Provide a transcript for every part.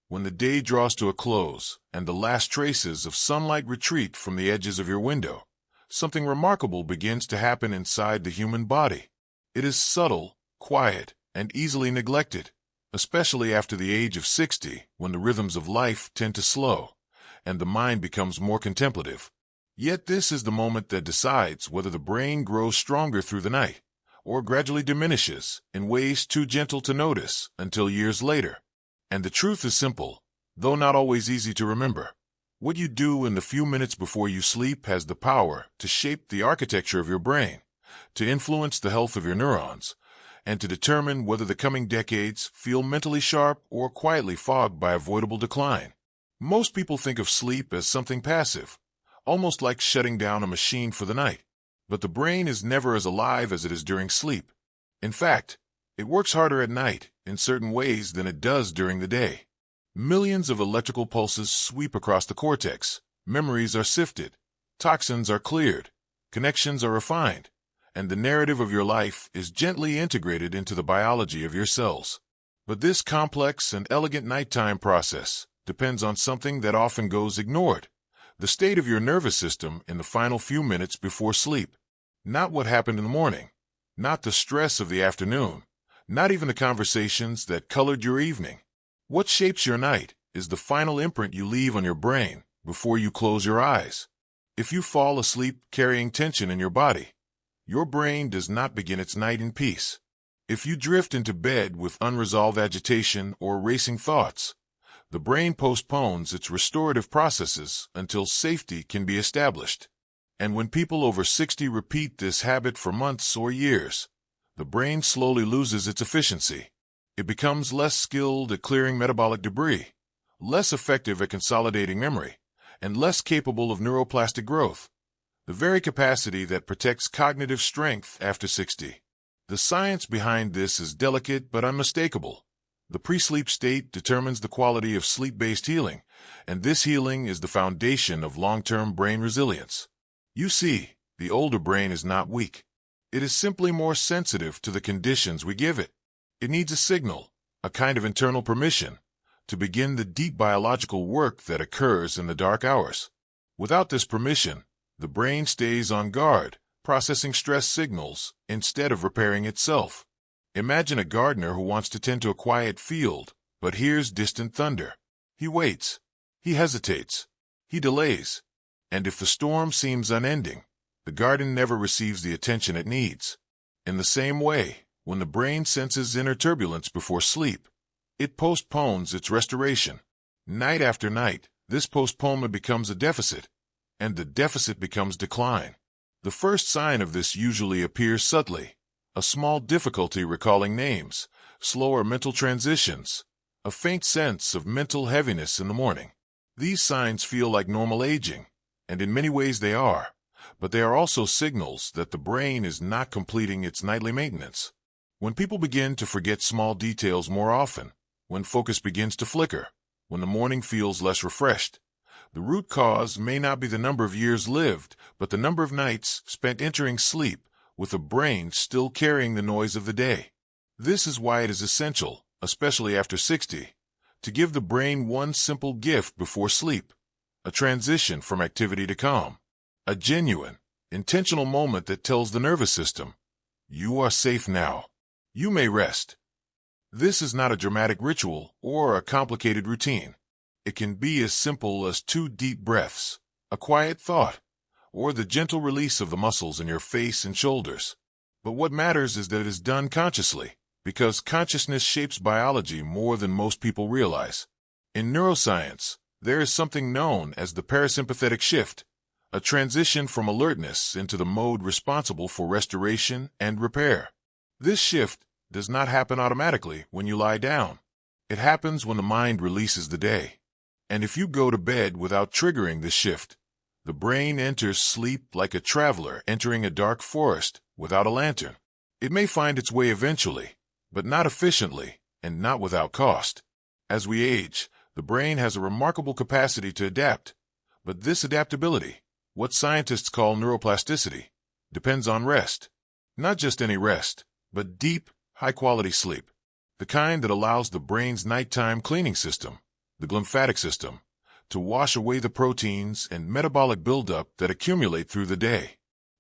when the day draws to a close and the last traces of sunlight retreat from the edges of your window, something remarkable begins to happen inside the human body. It is subtle, quiet, and easily neglected, especially after the age of 60, when the rhythms of life tend to slow and the mind becomes more contemplative. Yet this is the moment that decides whether the brain grows stronger through the night or gradually diminishes in ways too gentle to notice until years later. And the truth is simple, though not always easy to remember. What you do in the few minutes before you sleep has the power to shape the architecture of your brain, to influence the health of your neurons, and to determine whether the coming decades feel mentally sharp or quietly fogged by avoidable decline. Most people think of sleep as something passive, almost like shutting down a machine for the night. But the brain is never as alive as it is during sleep. In fact, it works harder at night in certain ways than it does during the day. Millions of electrical pulses sweep across the cortex, memories are sifted, toxins are cleared, connections are refined, and the narrative of your life is gently integrated into the biology of your cells. But this complex and elegant nighttime process depends on something that often goes ignored: the state of your nervous system in the final few minutes before sleep. Not what happened in the morning, not the stress of the afternoon, not even the conversations that colored your evening. What shapes your night is the final imprint you leave on your brain before you close your eyes. If you fall asleep carrying tension in your body, your brain does not begin its night in peace. If you drift into bed with unresolved agitation or racing thoughts, the brain postpones its restorative processes until safety can be established. And when people over 60 repeat this habit for months or years, the brain slowly loses its efficiency. It becomes less skilled at clearing metabolic debris, less effective at consolidating memory, and less capable of neuroplastic growth, the very capacity that protects cognitive strength after 60. The science behind this is delicate but unmistakable. The pre-sleep state determines the quality of sleep-based healing, and this healing is the foundation of long-term brain resilience. You see, the older brain is not weak. It is simply more sensitive to the conditions we give it. It needs a signal, a kind of internal permission, to begin the deep biological work that occurs in the dark hours. Without this permission, the brain stays on guard, processing stress signals instead of repairing itself. Imagine a gardener who wants to tend to a quiet field, but hears distant thunder. He waits. He hesitates. He delays. And if the storm seems unending, the garden never receives the attention it needs. In the same way, when the brain senses inner turbulence before sleep, it postpones its restoration. Night after night, this postponement becomes a deficit, and the deficit becomes decline. The first sign of this usually appears subtly: a small difficulty recalling names, slower mental transitions, a faint sense of mental heaviness in the morning. These signs feel like normal aging, and in many ways they are, but they are also signals that the brain is not completing its nightly maintenance. When people begin to forget small details more often, when focus begins to flicker, when the morning feels less refreshed, the root cause may not be the number of years lived, but the number of nights spent entering sleep with a brain still carrying the noise of the day. This is why it is essential, especially after 60, to give the brain one simple gift before sleep: a transition from activity to calm, a genuine, intentional moment that tells the nervous system, "You are safe now. You may rest." This is not a dramatic ritual or a complicated routine. It can be as simple as 2 deep breaths, a quiet thought, or the gentle release of the muscles in your face and shoulders. But what matters is that it is done consciously, because consciousness shapes biology more than most people realize. In neuroscience, there is something known as the parasympathetic shift, a transition from alertness into the mode responsible for restoration and repair. This shift does not happen automatically when you lie down. It happens when the mind releases the day. And if you go to bed without triggering this shift, the brain enters sleep like a traveler entering a dark forest without a lantern. It may find its way eventually, but not efficiently and not without cost. As we age, the brain has a remarkable capacity to adapt, but this adaptability, what scientists call neuroplasticity, depends on rest. Not just any rest, but deep, high-quality sleep, the kind that allows the brain's nighttime cleaning system, the glymphatic system, to wash away the proteins and metabolic buildup that accumulate through the day.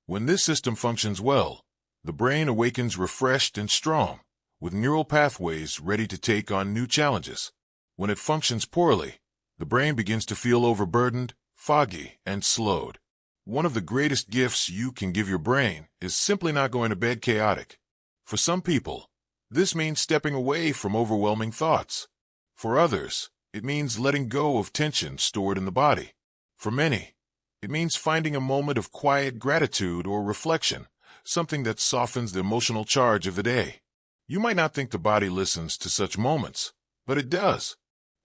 When this system functions well, the brain awakens refreshed and strong, with neural pathways ready to take on new challenges. When it functions poorly, the brain begins to feel overburdened, foggy, and slowed. One of the greatest gifts you can give your brain is simply not going to bed chaotic. For some people, this means stepping away from overwhelming thoughts. For others, it means letting go of tension stored in the body. For many, it means finding a moment of quiet gratitude or reflection, something that softens the emotional charge of the day. You might not think the body listens to such moments, but it does.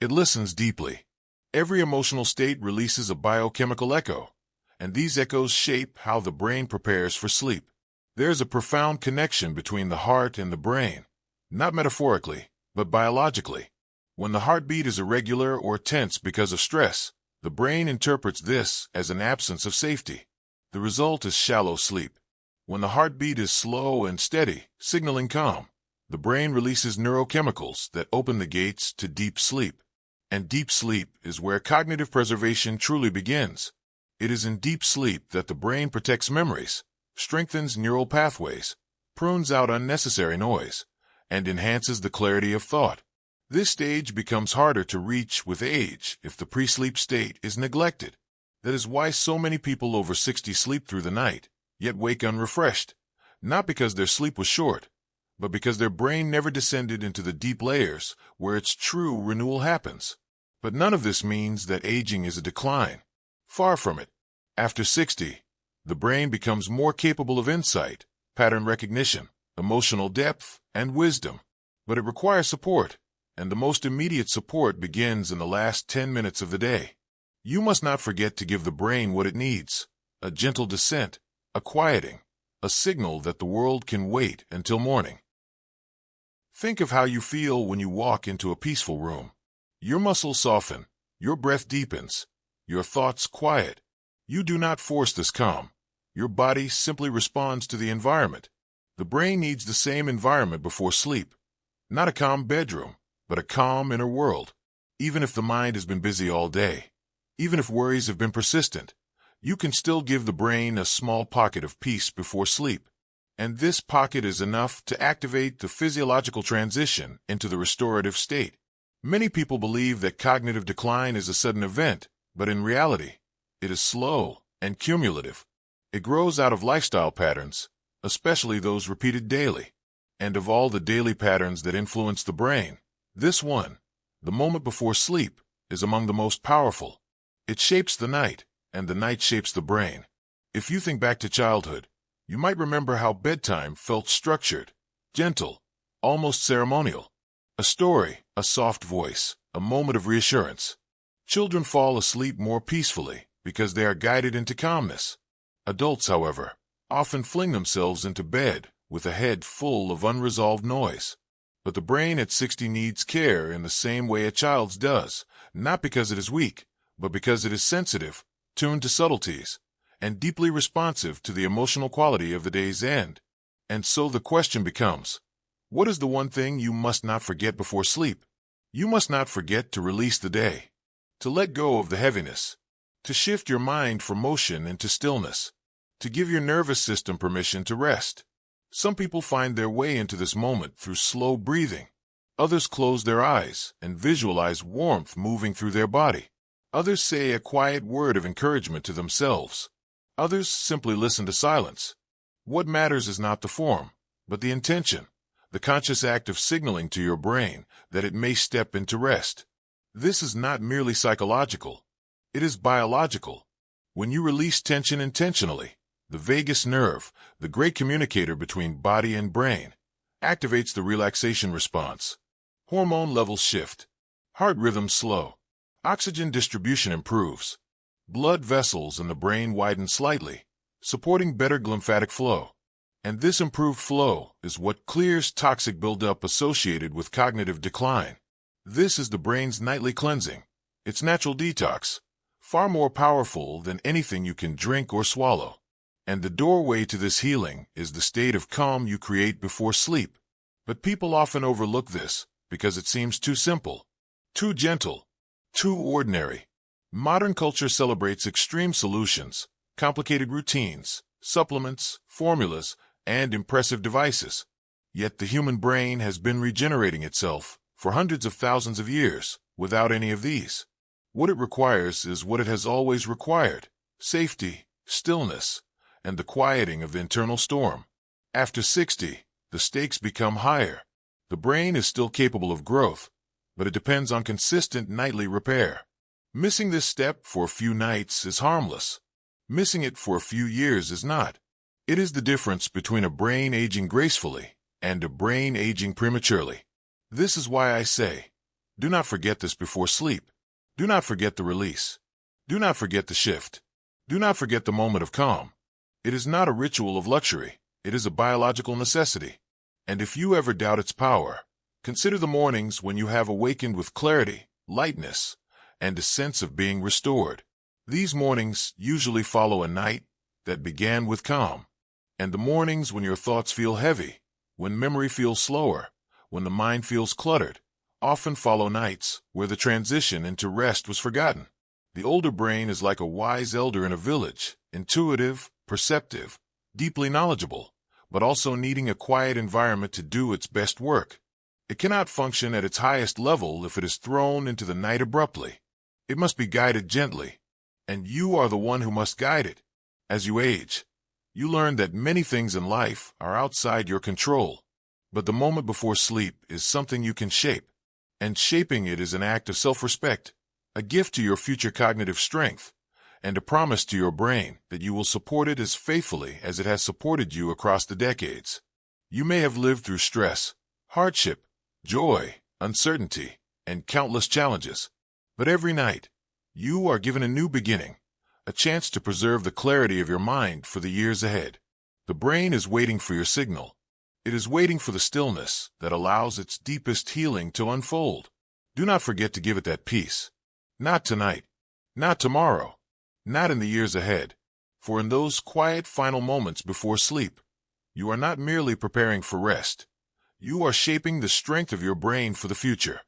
It listens deeply. Every emotional state releases a biochemical echo, and these echoes shape how the brain prepares for sleep. There's a profound connection between the heart and the brain, not metaphorically, but biologically. When the heartbeat is irregular or tense because of stress, the brain interprets this as an absence of safety. The result is shallow sleep. When the heartbeat is slow and steady, signaling calm, the brain releases neurochemicals that open the gates to deep sleep. And deep sleep is where cognitive preservation truly begins. It is in deep sleep that the brain protects memories, strengthens neural pathways, prunes out unnecessary noise, and enhances the clarity of thought. This stage becomes harder to reach with age if the pre-sleep state is neglected. That is why so many people over 60 sleep through the night, yet wake unrefreshed, not because their sleep was short, but because their brain never descended into the deep layers where its true renewal happens. But none of this means that aging is a decline. Far from it. After 60, the brain becomes more capable of insight, pattern recognition, emotional depth, and wisdom. But it requires support, and the most immediate support begins in the last 10 minutes of the day. You must not forget to give the brain what it needs: a gentle descent, a quieting, a signal that the world can wait until morning. Think of how you feel when you walk into a peaceful room. Your muscles soften, your breath deepens, your thoughts quiet. You do not force this calm. Your body simply responds to the environment. The brain needs the same environment before sleep. Not a calm bedroom, but a calm inner world. Even if the mind has been busy all day, even if worries have been persistent, you can still give the brain a small pocket of peace before sleep. And this pocket is enough to activate the physiological transition into the restorative state. Many people believe that cognitive decline is a sudden event, but in reality, it is slow and cumulative. It grows out of lifestyle patterns, especially those repeated daily. And of all the daily patterns that influence the brain, this one, the moment before sleep, is among the most powerful. It shapes the night, and the night shapes the brain. If you think back to childhood, you might remember how bedtime felt structured, gentle, almost ceremonial. A story, a soft voice, a moment of reassurance. Children fall asleep more peacefully because they are guided into calmness. Adults, however, often fling themselves into bed with a head full of unresolved noise. But the brain at 60 needs care in the same way a child's does, not because it is weak, but because it is sensitive, tuned to subtleties, and deeply responsive to the emotional quality of the day's end. And so the question becomes, what is the one thing you must not forget before sleep? You must not forget to release the day, to let go of the heaviness, to shift your mind from motion into stillness, to give your nervous system permission to rest. Some people find their way into this moment through slow breathing. Others close their eyes and visualize warmth moving through their body. Others say a quiet word of encouragement to themselves. Others simply listen to silence. What matters is not the form, but the intention, the conscious act of signaling to your brain that it may step into rest. This is not merely psychological. It is biological. When you release tension intentionally, the vagus nerve, the great communicator between body and brain, activates the relaxation response. Hormone levels shift. Heart rhythm slow. Oxygen distribution improves. Blood vessels in the brain widen slightly, supporting better glymphatic flow. And this improved flow is what clears toxic buildup associated with cognitive decline. This is the brain's nightly cleansing, its natural detox, far more powerful than anything you can drink or swallow. And the doorway to this healing is the state of calm you create before sleep. But people often overlook this because it seems too simple, too gentle, Too ordinary. Modern culture celebrates extreme solutions, complicated routines, supplements, formulas, and impressive devices. Yet the human brain has been regenerating itself for hundreds of thousands of years without any of these. What it requires is what it has always required: safety, stillness, and the quieting of the internal storm. After 60, the stakes become higher. The brain is still capable of growth, but it depends on consistent nightly repair. Missing this step for a few nights is harmless. Missing it for a few years is not. It is the difference between a brain aging gracefully and a brain aging prematurely. This is why I say, do not forget this before sleep. Do not forget the release. Do not forget the shift. Do not forget the moment of calm. It is not a ritual of luxury. It is a biological necessity. And if you ever doubt its power, consider the mornings when you have awakened with clarity, lightness, and a sense of being restored. These mornings usually follow a night that began with calm. And the mornings when your thoughts feel heavy, when memory feels slower, when the mind feels cluttered, often follow nights where the transition into rest was forgotten. The older brain is like a wise elder in a village, intuitive, perceptive, deeply knowledgeable, but also needing a quiet environment to do its best work. It cannot function at its highest level if it is thrown into the night abruptly. It must be guided gently, and you are the one who must guide it. As you age, you learn that many things in life are outside your control, but the moment before sleep is something you can shape, and shaping it is an act of self-respect, a gift to your future cognitive strength, and a promise to your brain that you will support it as faithfully as it has supported you across the decades. You may have lived through stress, hardship, joy, uncertainty, and countless challenges, but every night, you are given a new beginning, a chance to preserve the clarity of your mind for the years ahead. The brain is waiting for your signal. It is waiting for the stillness that allows its deepest healing to unfold. Do not forget to give it that peace. Not tonight, not tomorrow, not in the years ahead, for in those quiet final moments before sleep, you are not merely preparing for rest. You are shaping the strength of your brain for the future.